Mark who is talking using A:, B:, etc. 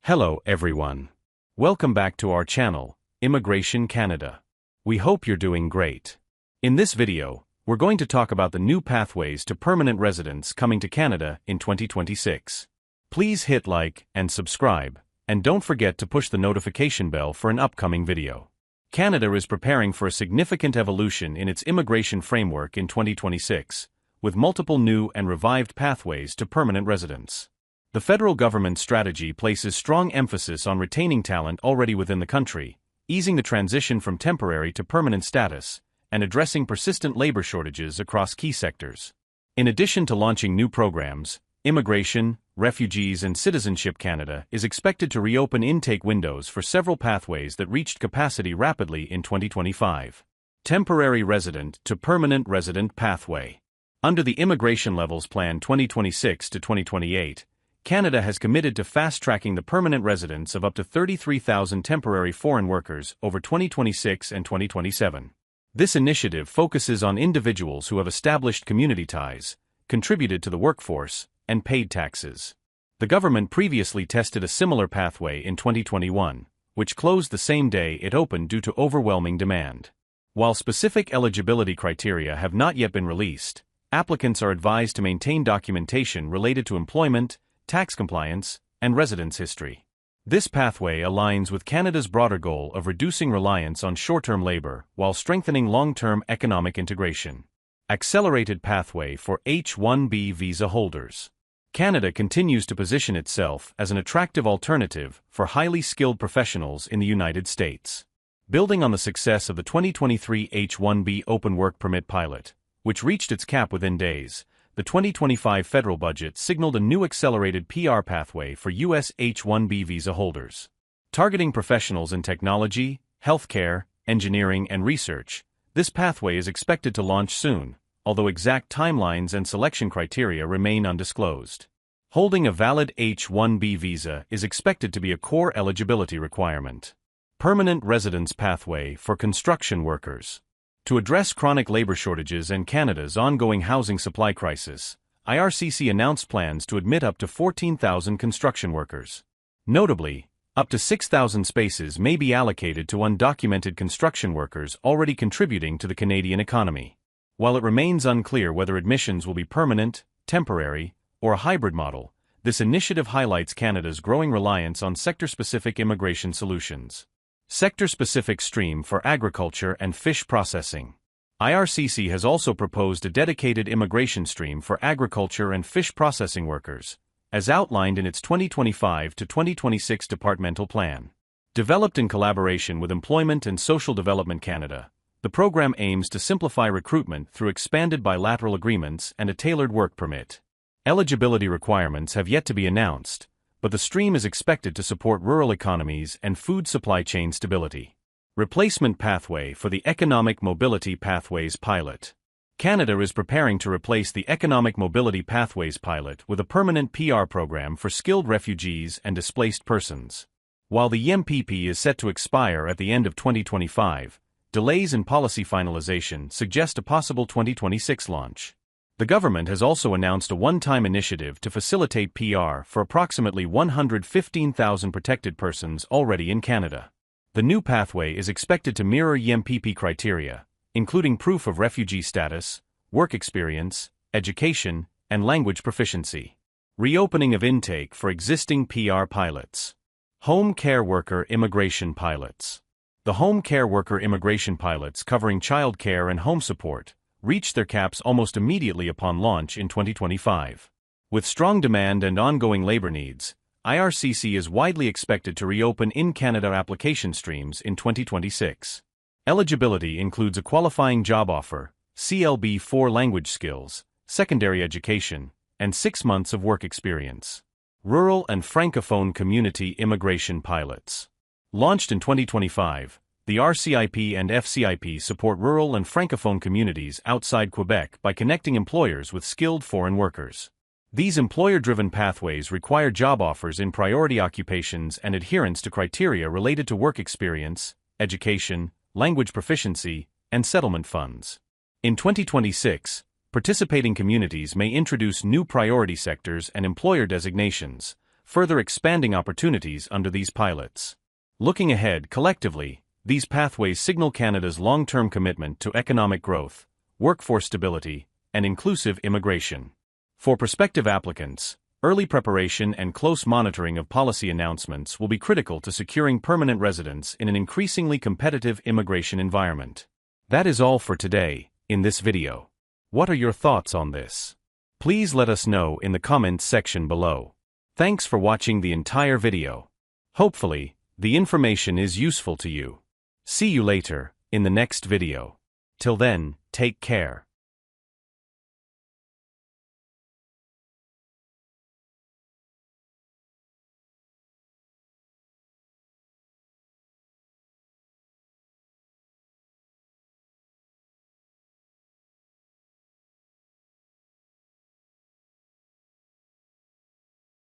A: Hello everyone. Welcome back to our channel, Immigration Canada. We hope you're doing great. In this video, we're going to talk about the new pathways to permanent residence coming to Canada in 2026. Please hit like and subscribe, and don't forget to push the notification bell for an upcoming video. Canada is preparing for a significant evolution in its immigration framework in 2026, with multiple new and revived pathways to permanent residence. The federal government's strategy places strong emphasis on retaining talent already within the country, easing the transition from temporary to permanent status, and addressing persistent labor shortages across key sectors. In addition to launching new programs, Immigration, Refugees and Citizenship Canada is expected to reopen intake windows for several pathways that reached capacity rapidly in 2025. Temporary Resident to Permanent Resident Pathway. Under the Immigration Levels Plan 2026 to 2028, Canada has committed to fast-tracking the permanent residence of up to 33,000 temporary foreign workers over 2026 and 2027. This initiative focuses on individuals who have established community ties, contributed to the workforce, and paid taxes. The government previously tested a similar pathway in 2021, which closed the same day it opened due to overwhelming demand. While specific eligibility criteria have not yet been released, applicants are advised to maintain documentation related to employment, tax compliance, and residence history. This pathway aligns with Canada's broader goal of reducing reliance on short-term labor while strengthening long-term economic integration. Accelerated pathway for H-1B visa holders. Canada continues to position itself as an attractive alternative for highly skilled professionals in the United States. Building on the success of the 2023 H-1B open work permit pilot, which reached its cap within days, the 2025 federal budget signaled a new accelerated PR pathway for U.S. H-1B visa holders. Targeting professionals in technology, healthcare, engineering, and research, this pathway is expected to launch soon, although exact timelines and selection criteria remain undisclosed. Holding a valid H-1B visa is expected to be a core eligibility requirement. Permanent residence pathway for construction workers. To address chronic labor shortages and Canada's ongoing housing supply crisis, IRCC announced plans to admit up to 14,000 construction workers. Notably, up to 6,000 spaces may be allocated to undocumented construction workers already contributing to the Canadian economy. While it remains unclear whether admissions will be permanent, temporary, or a hybrid model, this initiative highlights Canada's growing reliance on sector-specific immigration solutions. Sector-specific stream for agriculture and fish processing. IRCC has also proposed a dedicated immigration stream for agriculture and fish processing workers, as outlined in its 2025 to 2026 departmental plan. Developed in collaboration with Employment and Social Development Canada, the program aims to simplify recruitment through expanded bilateral agreements and a tailored work permit. Eligibility requirements have yet to be announced, but the stream is expected to support rural economies and food supply chain stability. Replacement pathway for the Economic Mobility Pathways Pilot. Canada is preparing to replace the Economic Mobility Pathways Pilot with a permanent PR program for skilled refugees and displaced persons. While the EMPP is set to expire at the end of 2025, delays in policy finalization suggest a possible 2026 launch. The government has also announced a one-time initiative to facilitate PR for approximately 115,000 protected persons already in Canada. The new pathway is expected to mirror EMPP criteria, including proof of refugee status, work experience, education, and language proficiency. Reopening of intake for existing PR pilots. Home care worker immigration pilots. The home care worker immigration pilots covering child care and home support reached their caps almost immediately upon launch in 2025. With strong demand and ongoing labor needs, IRCC is widely expected to reopen in-Canada application streams in 2026. Eligibility includes a qualifying job offer, CLB-4 language skills, secondary education, and 6 months of work experience. Rural and Francophone community immigration pilots. Launched in 2025, the RCIP and FCIP support rural and Francophone communities outside Quebec by connecting employers with skilled foreign workers. These employer-driven pathways require job offers in priority occupations and adherence to criteria related to work experience, education, language proficiency, and settlement funds. In 2026, participating communities may introduce new priority sectors and employer designations, further expanding opportunities under these pilots. Looking ahead, collectively, these pathways signal Canada's long-term commitment to economic growth, workforce stability, and inclusive immigration. For prospective applicants, early preparation and close monitoring of policy announcements will be critical to securing permanent residence in an increasingly competitive immigration environment. That is all for today, in this video. What are your thoughts on this? Please let us know in the comments section below. Thanks for watching the entire video. Hopefully, the information is useful to you. See you later, in the next video. Till then, take care.